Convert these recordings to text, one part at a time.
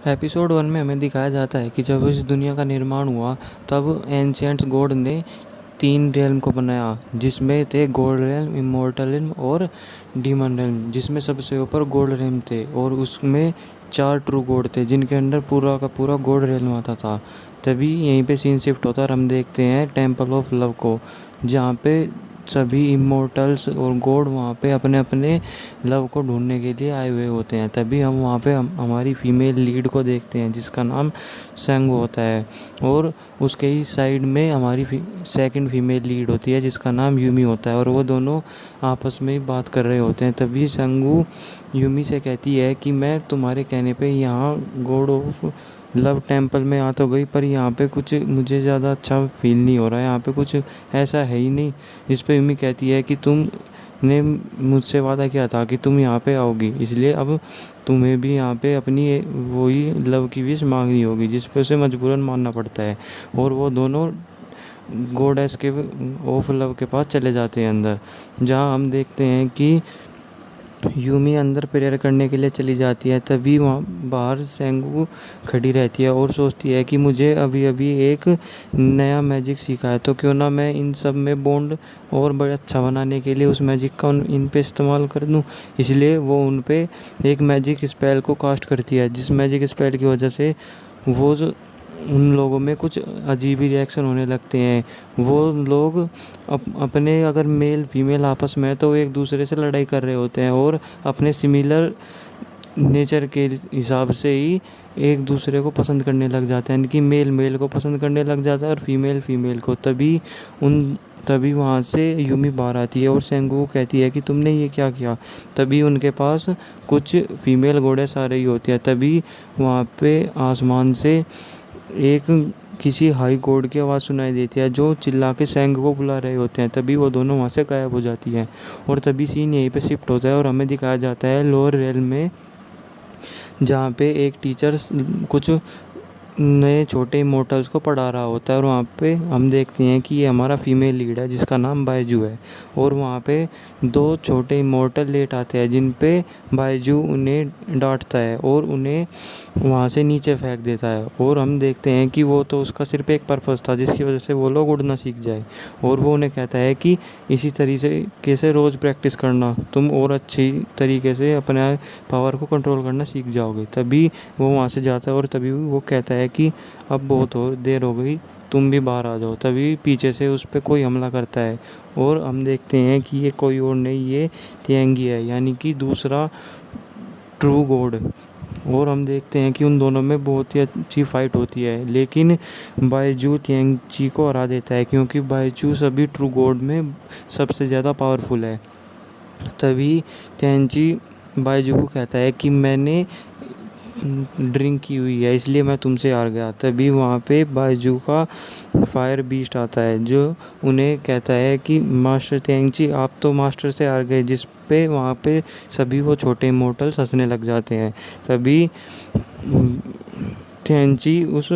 Episode 1 में हमें दिखाया जाता है कि जब इस दुनिया का निर्माण हुआ तब एंशिएंट गॉड ने 3 रियल्म को बनाया, जिसमें थे गोल्ड रियल्म, इमॉर्टल रियल्म और डीमन रियल्म। जिसमें सबसे ऊपर गोल्ड रियल्म थे और उसमें 4 ट्रू गॉड थे जिनके अंदर पूरा का पूरा गोल्ड रियल्म आता था। तभी यहीं पे सीन शिफ्ट होता है और हम देखते हैं टेम्पल ऑफ लव को, जहाँ पे सभी इमोर्टल्स और गॉड वहाँ पे अपने अपने लव को ढूंढने के लिए आए हुए होते हैं। तभी हम वहाँ पे हमारी फीमेल लीड को देखते हैं जिसका नाम सेंगो होता है, और उसके ही साइड में हमारी सेकंड फीमेल लीड होती है जिसका नाम यूमी होता है, और वो दोनों आपस में ही बात कर रहे होते हैं। तभी सेंगो यूमी से कहती है कि मैं तुम्हारे कहने पे यहाँ गॉड ऑफ लव टेम्पल में आ तो गई, पर यहाँ पे कुछ मुझे ज़्यादा अच्छा फील नहीं हो रहा है, यहाँ पे कुछ ऐसा है ही नहीं। इस पे यूमी कहती है कि तुमने मुझसे वादा किया था कि तुम यहाँ पे आओगी, इसलिए अब तुम्हें भी यहाँ पे अपनी वही लव की विश मांगनी होगी, जिस पे उसे मजबूरन मानना पड़ता है। और वो दोनों गॉडेस के ऑफ लव के पास चले जाते हैं अंदर, जहाँ हम देखते हैं कि यूमी अंदर प्रेयर करने के लिए चली जाती है। तभी वहाँ बाहर सेंगू खड़ी रहती है और सोचती है कि मुझे अभी अभी एक नया मैजिक सीखा है, तो क्यों ना मैं इन सब में बॉन्ड और बड़ा अच्छा बनाने के लिए उस मैजिक का इन पे इस्तेमाल कर दूँ। इसलिए वो उन पे एक मैजिक स्पेल को कास्ट करती है, जिस मैजिक स्पेल की वजह से वो जो उन लोगों में कुछ अजीब ही रिएक्शन होने लगते हैं। वो लोग अपने अगर मेल फीमेल आपस में तो एक दूसरे से लड़ाई कर रहे होते हैं और अपने सिमिलर नेचर के हिसाब से ही एक दूसरे को पसंद करने लग जाते हैं, यानी कि मेल मेल को पसंद करने लग जाता है और फीमेल फीमेल को। तभी वहाँ से यूमी बाहर आती है और सेंगू को कहती है कि तुमने ये क्या किया। तभी उनके पास कुछ फीमेल गॉडेस आ रही होती है। तभी वहाँ पे आसमान से एक किसी हाई गॉड की आवाज़ सुनाई देती है जो चिल्ला के सेंग को बुला रहे होते हैं। तभी वो दोनों वहाँ से गायब हो जाती हैं और तभी सीन यहीं पे शिफ्ट होता है और हमें दिखाया जाता है लोअर रियल्म में, जहाँ पे एक टीचर कुछ नए छोटे इमोर्टल्स को पढ़ा रहा होता है। और वहाँ पे हम देखते हैं कि ये हमारा फीमेल लीड है जिसका नाम बायजू है, और वहाँ पे 2 छोटे इमोर्टल लेट आते हैं जिन पे बायजू उन्हें डांटता है और उन्हें वहाँ से नीचे फेंक देता है। और हम देखते हैं कि वो तो उसका सिर्फ एक पर्पस था जिसकी वजह से वो लोग उड़ना सीख जाए, और वो उन्हें कहता है कि इसी तरीके से रोज़ प्रैक्टिस करना, तुम और अच्छी तरीके से अपने पावर को कंट्रोल करना सीख जाओगे। तभी वो वहाँ से जाता है और तभी वो कहता है कि अब बहुत देर हो गई, तुम भी बाहर आ जाओ। तभी पीछे से उस पर कोई हमला करता है और हम देखते हैं कि ये कोई और नहीं, ये तिएंगी है, यानी कि दूसरा ट्रू गॉड। और हम देखते हैं कि उन दोनों में बहुत ही अच्छी फाइट होती है, लेकिन बायजू तिएंगी को हरा देता है क्योंकि बायजू सभी ट्रू गॉड में सबसे ज़्यादा पावरफुल है। तभी तिएंगी बायजू को कहता है कि मैंने ड्रिंक की हुई है इसलिए मैं तुमसे हार गया। तभी वहाँ पे बायजू का फायर बीस्ट आता है जो उन्हें कहता है कि मास्टर तिएंगी आप तो मास्टर से हार गए, जिस पे वहाँ पे सभी वो छोटे इमोर्टल्स हंसने लग जाते हैं। तभी तिएंगी उस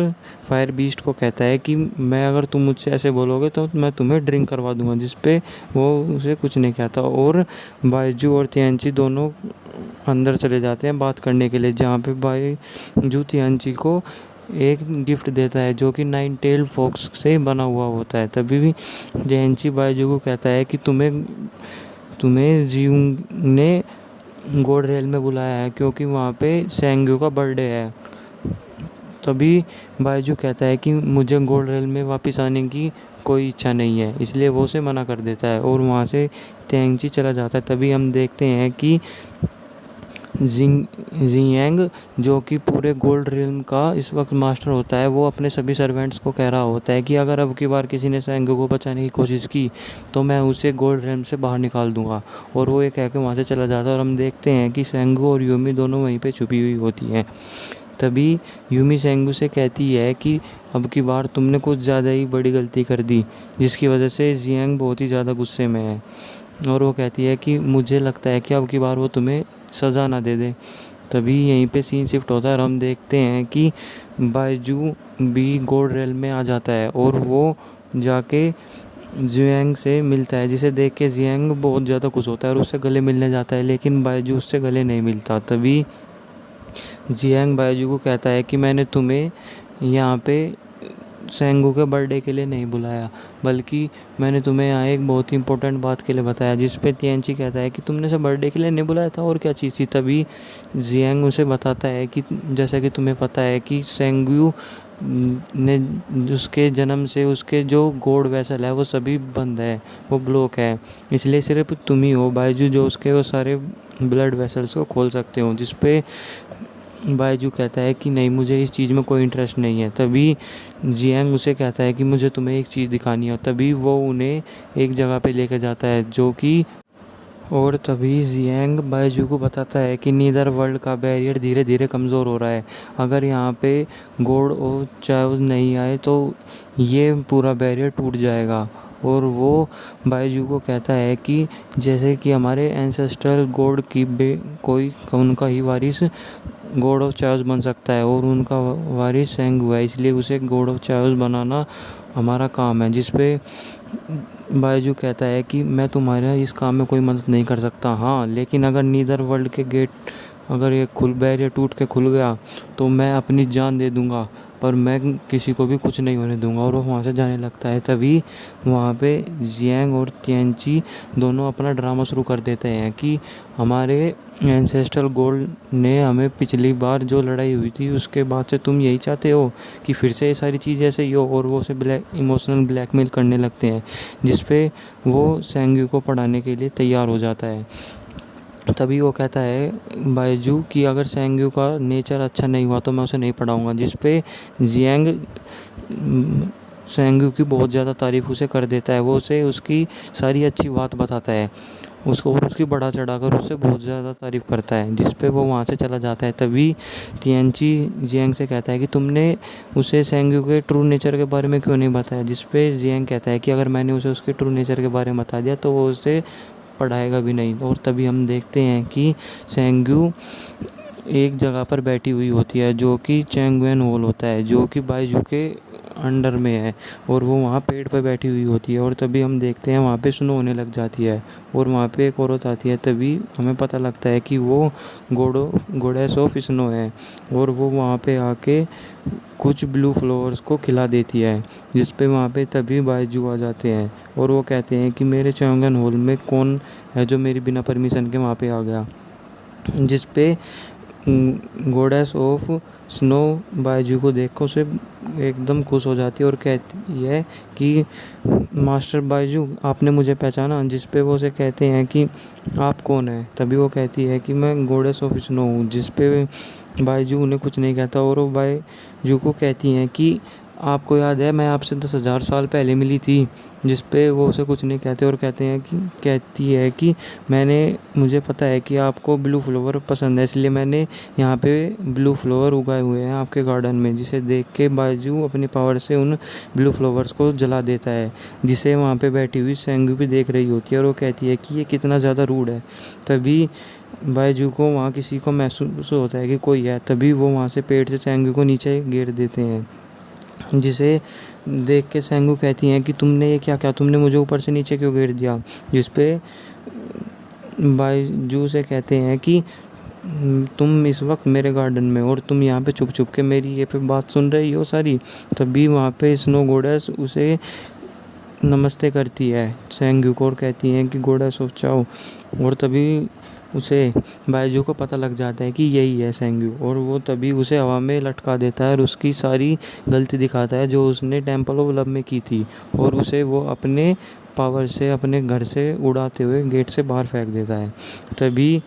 फायर बीस्ट को कहता है कि मैं अगर तुम मुझसे ऐसे बोलोगे तो मैं तुम्हें ड्रिंक करवा दूंगा, जिस पे वो उसे कुछ नहीं कहता। और बायजू और तिएंगी दोनों अंदर चले जाते हैं बात करने के लिए, जहाँ पे बायजू तिएंगी को एक गिफ्ट देता है जो कि 9 टेल फॉक्स से बना हुआ होता है। तभी भी तिएंगी बायजू को कहता है कि तुम्हें जियूंग ने गॉड रियल्म में बुलाया है क्योंकि वहाँ पे सेंग्यू का बर्थडे है। तभी बायजू कहता है कि मुझे गॉड रियल्म में वापस आने की कोई इच्छा नहीं है, इसलिए वो उसे मना कर देता है और वहाँ से तिएंगी चला जाता है। तभी हम देखते हैं कि जियांग जो कि पूरे गोल्ड रियल्म का इस वक्त मास्टर होता है, वो अपने सभी सर्वेंट्स को कह रहा होता है कि अगर अब की बार किसी ने सेंगो को बचाने की कोशिश की तो मैं उसे गोल्ड रियल्म से बाहर निकाल दूंगा। और वो ये कह के वहाँ से चला जाता है और हम देखते हैं कि सेंगो और यूमी दोनों वहीं पे छुपी हुई होती हैं। तभी यूमी सेंगो से कहती है कि अब की बार तुमने कुछ ज़्यादा ही बड़ी गलती कर दी, जिसकी वजह से जियांग बहुत ही ज़्यादा गुस्से में है। और वो कहती है कि मुझे लगता है कि अब की बार वो तुम्हें सज़ा ना दे दे। तभी यहीं पे सीन शिफ्ट होता है और हम देखते हैं कि बायजू भी गोल्ड रियल्म में आ जाता है और वो जाके जियांग से मिलता है, जिसे देख के जियांग बहुत ज़्यादा खुश होता है और उससे गले मिलने जाता है, लेकिन बायजू उससे गले नहीं मिलता। तभी जियांग बायजू को कहता है कि मैंने तुम्हें यहाँ पे सेंगू के बर्थडे के लिए नहीं बुलाया, बल्कि मैंने तुम्हें यहाँ एक बहुत ही इंपॉर्टेंट बात के लिए बताया। जिस पे तिएनची कहता है कि तुमने सब बर्थडे के लिए नहीं बुलाया था, और क्या चीज़ थी। तभी जियांग उसे बताता है कि जैसा कि तुम्हें पता है कि सेंगू ने उसके जन्म से उसके जो गॉड वेसल है वो सभी बंद है, वो ब्लॉक है, इसलिए सिर्फ तुम ही हो बायजू जो उसके वो सारे ब्लड वेसल्स को खोल सकते हो। जिस पे बायजू कहता है कि नहीं, मुझे इस चीज़ में कोई इंटरेस्ट नहीं है। तभी जियांग उसे कहता है कि मुझे तुम्हें एक चीज़ दिखानी है। तभी वो उन्हें एक जगह पे लेकर जाता है जो कि और तभी जियांग बायजू को बताता है कि नीदर वर्ल्ड का बैरियर धीरे धीरे कमज़ोर हो रहा है। अगर यहाँ पे गॉड और चार्ल्स नहीं आए तो ये पूरा बैरियर टूट जाएगा। और वो बायजू को कहता है कि जैसे कि हमारे एंसेस्ट्रल गॉड की कोई उनका ही वारिस गॉड ऑफ चार्ल्स बन सकता है, और उनका वारिस सेंगू है, इसलिए उसे गॉड ऑफ चार्ल्स बनाना हमारा काम है। जिस पे बायजू कहता है कि मैं तुम्हारा इस काम में कोई मदद नहीं कर सकता, हाँ लेकिन अगर नीदर वर्ल्ड के गेट अगर ये बैरियर टूट के खुल गया तो मैं अपनी जान दे दूंगा, पर मैं किसी को भी कुछ नहीं होने दूंगा। और वो वहाँ से जाने लगता है। तभी वहाँ पे जियांग और तिएनची दोनों अपना ड्रामा शुरू कर देते हैं कि हमारे एंसेस्ट्रल गॉड ने हमें पिछली बार जो लड़ाई हुई थी उसके बाद से तुम यही चाहते हो कि फिर से ये सारी चीज़ ऐसे ही हो। और वो उसे इमोशनल ब्लैकमेल करने लगते हैं, जिस पे वो सेंग्यू को पढ़ाने के लिए तैयार हो जाता है। तभी वो कहता है बायजू कि अगर सेंग्यू का नेचर अच्छा नहीं हुआ तो मैं उसे नहीं पढ़ाऊंगा। जिस पे जियांग सेंग्यू की बहुत ज़्यादा तारीफ़ उसे कर देता है। वो उसे उसकी सारी अच्छी बात बताता है उसको, और उसकी बढ़ा चढ़ाकर उससे बहुत ज़्यादा तारीफ़ करता है। जिस पे वो वहाँ से चला जाता है। तभी तिएनची जियांग से कहता है कि तुमने उसे सेंग्यू के ट्रू नेचर के बारे में क्यों नहीं बताया। जिस पे जियांग कहता है कि अगर मैंने उसे उसके ट्रू नेचर के बारे में बता दिया तो वो उसे पढ़ाएगा भी नहीं। और तभी हम देखते हैं कि सेंग्यू एक जगह पर बैठी हुई होती है जो कि चैंगुएन हॉल होता है, जो कि बायजू के अंडर में है, और वो वहाँ पेड़ पर बैठी हुई होती है। और तभी हम देखते हैं वहाँ पे स्नो होने लग जाती है, और वहाँ पे एक औरत आती है। तभी हमें पता लगता है कि वो गॉडेस ऑफ स्नो है, और वो वहाँ पे आके कुछ ब्लू फ्लावर्स को खिला देती है। जिस पे वहाँ पे तभी बायजू आ जाते हैं, और वो कहते हैं कि मेरे चैंगुएन हॉल में कौन है जो मेरी बिना परमिशन के वहाँ पे आ गया। जिस पे गॉडेस ऑफ स्नो बायजू को देखकर उसे एकदम खुश हो जाती है और कहती है कि मास्टर बायजू आपने मुझे पहचाना। जिस पे वो उसे कहते हैं कि आप कौन है। तभी वो कहती है कि मैं गॉडेस ऑफ स्नो हूँ। जिस पे बायजू उन्हें कुछ नहीं कहता, और वो बायजू को कहती हैं कि आपको याद है मैं आपसे 10,000 साल पहले मिली थी। जिस पे वो उसे कुछ नहीं कहते, और कहती है कि मुझे पता है कि आपको ब्लू फ्लावर पसंद है, इसलिए मैंने यहाँ पे ब्लू फ्लावर उगाए हुए हैं आपके गार्डन में। जिसे देख के बायजू अपनी पावर से उन ब्लू फ्लावर्स को जला देता है, जिसे वहाँ पे बैठी हुई सेंगू भी देख रही होती है, और वो कहती है कि ये कितना ज़्यादा रूड है। तभी बायजू को वहाँ किसी को महसूस होता है कि कोई है। तभी वो वहाँ से पेड़ से सेंगू को नीचे गिर देते हैं, जिसे देख के सेंगू कहती हैं कि तुमने ये क्या किया, तुमने मुझे ऊपर से नीचे क्यों गिर दिया। जिस पे बायजू से कहते हैं कि तुम इस वक्त मेरे गार्डन में और तुम यहाँ पे छुप छुप के मेरी ये पे बात सुन रही हो सारी। तभी वहाँ पे स्नो गॉडेस उसे नमस्ते करती है सेंग्यू को, और कहती हैं कि गॉडेस ऑफ चाओ। और तभी उसे बायजू को पता लग जाता है कि यही है सेंग्यू, और वो तभी उसे हवा में लटका देता है और उसकी सारी गलती दिखाता है जो उसने टेम्पल ऑफ लव में की थी, और उसे वो अपने पावर से अपने घर से उड़ाते हुए गेट से बाहर फेंक देता है। तभी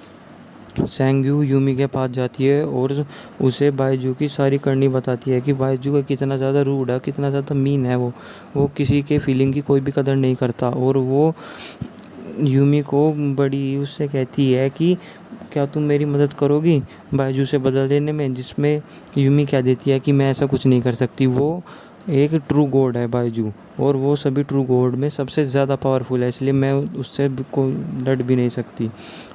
सेंग्यू यूमी के पास जाती है और उसे बायजू की सारी करनी बताती है कि बायजू का कितना ज़्यादा रूड है, कितना ज़्यादा मीन है। वो किसी के फीलिंग की कोई भी कदर नहीं करता। और वो यूमी को बड़ी उससे कहती है कि क्या तुम मेरी मदद करोगी बायजू से बदल देने में। जिसमें यूमी कह देती है कि मैं ऐसा कुछ नहीं कर सकती, वो एक ट्रू गॉड है बायजू, और वो सभी ट्रू गॉड में सबसे ज़्यादा पावरफुल है, इसलिए मैं उससे कोई लड़ भी नहीं सकती।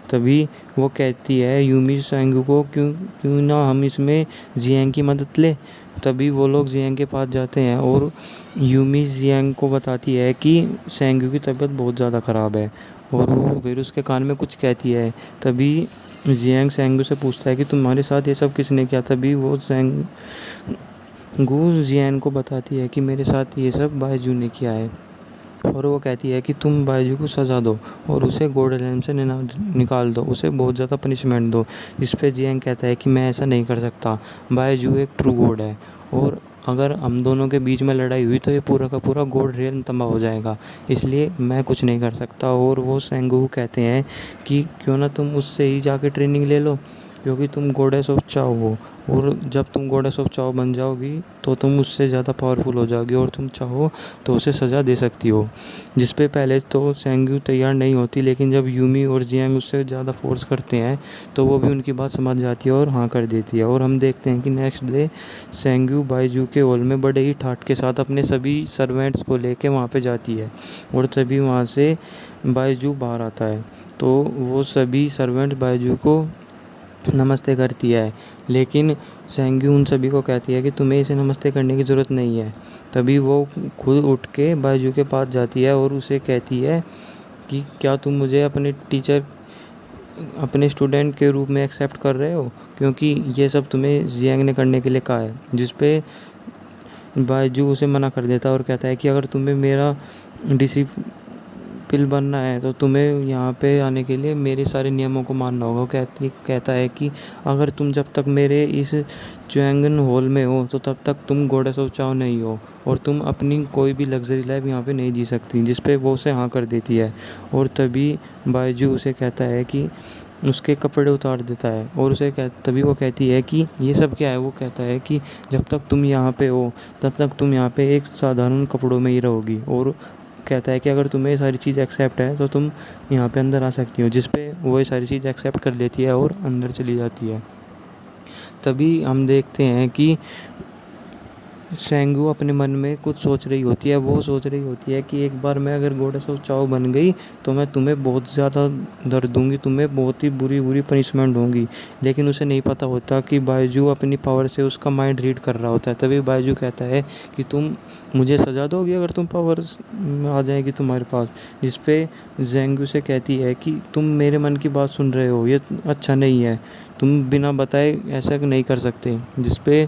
तभी वो कहती है यूमी सेंगू को क्यों ना हम इसमें जियांग की मदद ले। तभी वो लोग जियांग के पास जाते हैं और यूमी जियांग को बताती है कि सेंगू की तबीयत बहुत ज़्यादा ख़राब है, और वो फिर उसके कान में कुछ कहती है। तभी जियांग सेंगू से पूछता है कि तुम्हारे साथ ये सब किसने किया। तभी वो सेंगू जियान को बताती है कि मेरे साथ ये सब बायजू ने किया है। और वो कहती है कि तुम बायजू को सज़ा दो और उसे गोल्डन एल्म से निकाल दो, उसे बहुत ज़्यादा पनिशमेंट दो। जिस पे जियांग कहता है कि मैं ऐसा नहीं कर सकता, बायजू एक ट्रू गॉड है और अगर हम दोनों के बीच में लड़ाई हुई तो ये पूरा का पूरा गोल्ड रियल्म तबाह हो जाएगा, इसलिए मैं कुछ नहीं कर सकता। और वो सेंगू कहते हैं कि क्यों ना तुम उससे ही जाके ट्रेनिंग ले लो, क्योंकि तुम गॉडेस ऑफ चाओ हो और जब तुम गॉडेस ऑफ चाओ बन जाओगी तो तुम उससे ज़्यादा पावरफुल हो जाओगी और तुम चाहो तो उसे सज़ा दे सकती हो। जिस पे पहले तो सेंगू तैयार नहीं होती, लेकिन जब यूमी और जियांग उससे ज़्यादा फोर्स करते हैं तो वो भी उनकी बात समझ जाती है और हाँ कर देती है। और हम देखते हैं कि नेक्स्ट डे सेंगू बायजू के हॉल में बड़े ही ठाट के साथ अपने सभी सर्वेंट्स को लेके वहाँ पे जाती है और तभी वहाँ से बायजू बाहर आता है। तो वो सभी सर्वेंट बायजू को नमस्ते करती है, लेकिन सेंगू उन सभी को कहती है कि तुम्हें इसे नमस्ते करने की ज़रूरत नहीं है। तभी वो खुद उठ के बायजू के पास जाती है और उसे कहती है कि क्या तुम मुझे अपने टीचर अपने स्टूडेंट के रूप में एक्सेप्ट कर रहे हो, क्योंकि ये सब तुम्हें जियांग ने करने के लिए कहा है। जिस पे बायजू उसे मना कर देता है और कहता है कि अगर तुम्हें मेरा डिसिपल बनना है तो तुम्हें यहाँ पे आने के लिए मेरे सारे नियमों को मानना होगा। कहता है कि अगर तुम जब तक मेरे इस च्युएंगन हॉल में हो तो तब तक तुम गॉडेस ऑफ चाओ नहीं हो और तुम अपनी कोई भी लग्जरी लाइफ यहाँ पे नहीं जी सकती। जिस पे वो उसे हाँ कर देती है और तभी बायजू उसे कहता है कि उसके कपड़े उतार देता है और तभी वो कहती है कि ये सब क्या है। वो कहता है कि जब तक तुम यहाँ पे हो तब तक तुम यहाँ पे एक साधारण कपड़ों में ही रहोगी, और कहता है कि अगर तुम्हें ये सारी चीज़ एक्सेप्ट है तो तुम यहाँ पे अंदर आ सकती हो। जिस पे वो ये सारी चीज़ एक्सेप्ट कर लेती है और अंदर चली जाती है। तभी हम देखते हैं कि सेंगू अपने मन में कुछ सोच रही होती है। वो सोच रही होती है कि एक बार मैं अगर गॉडेस ऑफ चाओ बन गई तो मैं तुम्हें बहुत ज़्यादा दर्द दूंगी, तुम्हें बहुत ही बुरी बुरी पनिशमेंट होंगी। लेकिन उसे नहीं पता होता कि बायजू अपनी पावर से उसका माइंड रीड कर रहा होता है। तभी बायजू कहता है कि तुम मुझे सज़ा दोगी अगर तुम पावर आ जाएगी तुम्हारे पास। जिस पे जेंगू से कहती है कि तुम मेरे मन की बात सुन रहे हो, ये अच्छा नहीं है, तुम बिना बताए ऐसा नहीं कर सकते। जिस पे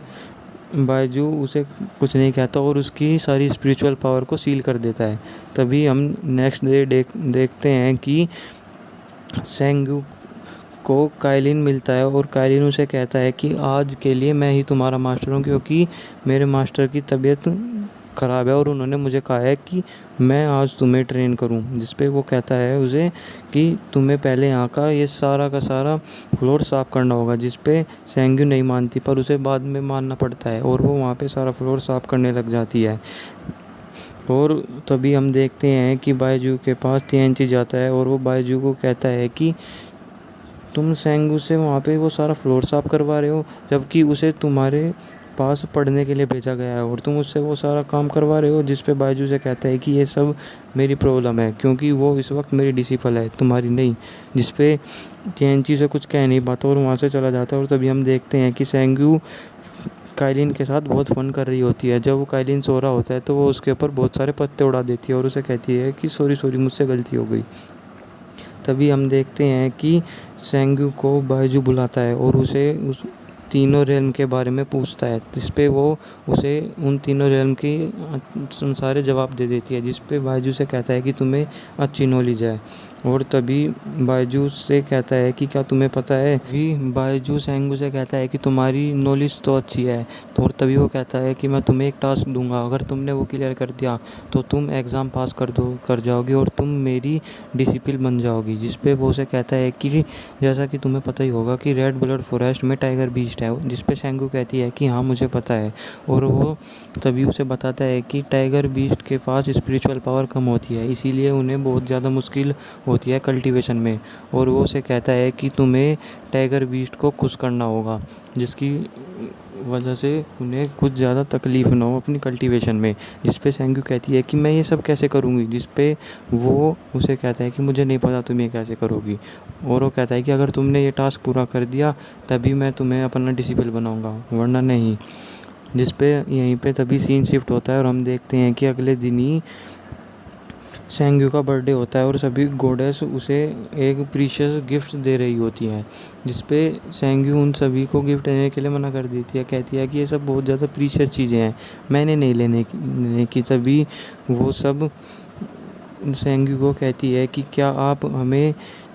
बायजू उसे कुछ नहीं कहता और उसकी सारी स्पिरिचुअल पावर को सील कर देता है। तभी हम नेक्स्ट डे देखते हैं कि सेंगू को काइलिन मिलता है और काइलिन उसे कहता है कि आज के लिए मैं ही तुम्हारा मास्टर हूँ, क्योंकि मेरे मास्टर की तबीयत ख़राब है और उन्होंने मुझे कहा है कि मैं आज तुम्हें ट्रेन करूं। जिस पे वो कहता है उसे कि तुम्हें पहले यहाँ का ये सारा का सारा फ्लोर साफ़ करना होगा। जिस पे सेंगू नहीं मानती पर उसे बाद में मानना पड़ता है और वो वहाँ पे सारा फ्लोर साफ़ करने लग जाती है। और तभी हम देखते हैं कि बायजू के पास टीएनची जाता है और वो बायजू को कहता है कि तुम सेंगू से वहाँ पे वो सारा फ्लोर साफ़ करवा रहे हो, जबकि उसे तुम्हारे पास पढ़ने के लिए भेजा गया है और तुम उससे वो सारा काम करवा रहे हो। जिस पे बायजू से कहता है कि ये सब मेरी प्रॉब्लम है, क्योंकि वो इस वक्त मेरी डिसिपल है, तुम्हारी नहीं। जिस पे टीएनची से कुछ कह नहीं पाता और वहाँ से चला जाता है। और तभी हम देखते हैं कि सेंगू काइलिन के साथ बहुत फ़न कर रही होती है। जब वो काइलिन सो रहा होता है तो वो उसके ऊपर बहुत सारे पत्ते उड़ा देती है और उसे कहती है कि सॉरी मुझसे गलती हो गई। तभी हम देखते हैं कि सेंगू को बायजू बुलाता है और उसे उस तीनों रेल्म के बारे में पूछता है। जिस पे वो उसे उन तीनों रेल्म की सारे जवाब दे देती है। जिस पे बायजू से कहता है कि तुम्हें अच्छी नॉलेज है। और तभी बायजू से कहता है कि क्या तुम्हें पता है, भी बायजू सेंगू से कहता है कि तुम्हारी नॉलेज तो अच्छी है। तो और तभी वो कहता है कि मैं तुम्हें एक टास्क दूंगा, अगर तुमने वो क्लियर कर दिया तो तुम एग्ज़ाम पास कर जाओगी और तुम मेरी डिसिपल बन जाओगी। जिस पे वो उसे कहता है कि जैसा कि तुम्हें पता ही होगा कि रेड ब्लड फॉरेस्ट में टाइगर बीस्ट है। जिस पे सेंगू कहती है कि हाँ मुझे पता है। और वो तभी उसे बताता है कि टाइगर बीस्ट के पास स्पिरिचुअल पावर कम होती है, इसीलिए उन्हें बहुत ज़्यादा मुश्किल होती है कल्टीवेशन में। और वो उसे कहता है कि तुम्हें टाइगर बीस्ट को खुश करना होगा, जिसकी वजह से उन्हें कुछ ज़्यादा तकलीफ़ ना हो अपनी कल्टीवेशन में। जिस पे सेंगू कहती है कि मैं ये सब कैसे करूँगी। जिस पे वो उसे कहता है कि मुझे नहीं पता तुम ये कैसे करोगी। और वो कहता है कि अगर तुमने ये टास्क पूरा कर दिया तभी मैं तुम्हें अपना डिसिपल बनाऊँगा, वरना नहीं। जिस पे यहीं पे तभी सीन शिफ्ट होता है और हम देखते हैं कि अगले दिन ही सेंग्यू का बर्थडे होता है और सभी गॉडेस उसे एक प्रीशियस गिफ्ट दे रही होती हैं, जिस पे सेंग्यू उन सभी को गिफ्ट लेने के लिए मना कर देती है, कहती है कि ये सब बहुत ज़्यादा प्रीशियस चीज़ें हैं, मैंने नहीं लेने की। तभी वो सब सेंग्यू को कहती है कि क्या आप हमें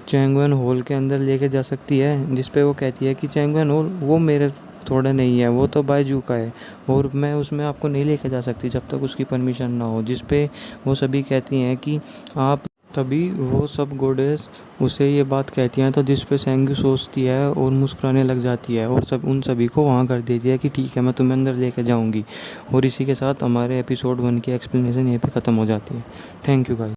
चैंगवन हॉल के अंदर लेके जा सकती है, जिस पे वो कहती है कि चैंगवन हॉल वो मेरे थोड़ा नहीं है, वो तो बायजू का है और मैं उसमें आपको नहीं लेके जा सकती जब तक उसकी परमिशन ना हो। जिस पे वो सभी कहती हैं कि आप, तभी वो सब गॉडेस उसे ये बात कहती हैं, तो जिस पे सेंग्यू सोचती है और मुस्कुराने लग जाती है और सब उन सभी को वहाँ कर देती है कि ठीक है मैं तुम्हें अंदर लेके जाऊँगी। और इसी के साथ हमारे एपिसोड 1 की एक्सप्लेनेशन यहीं पे ख़त्म हो जाती है। Thank you guys.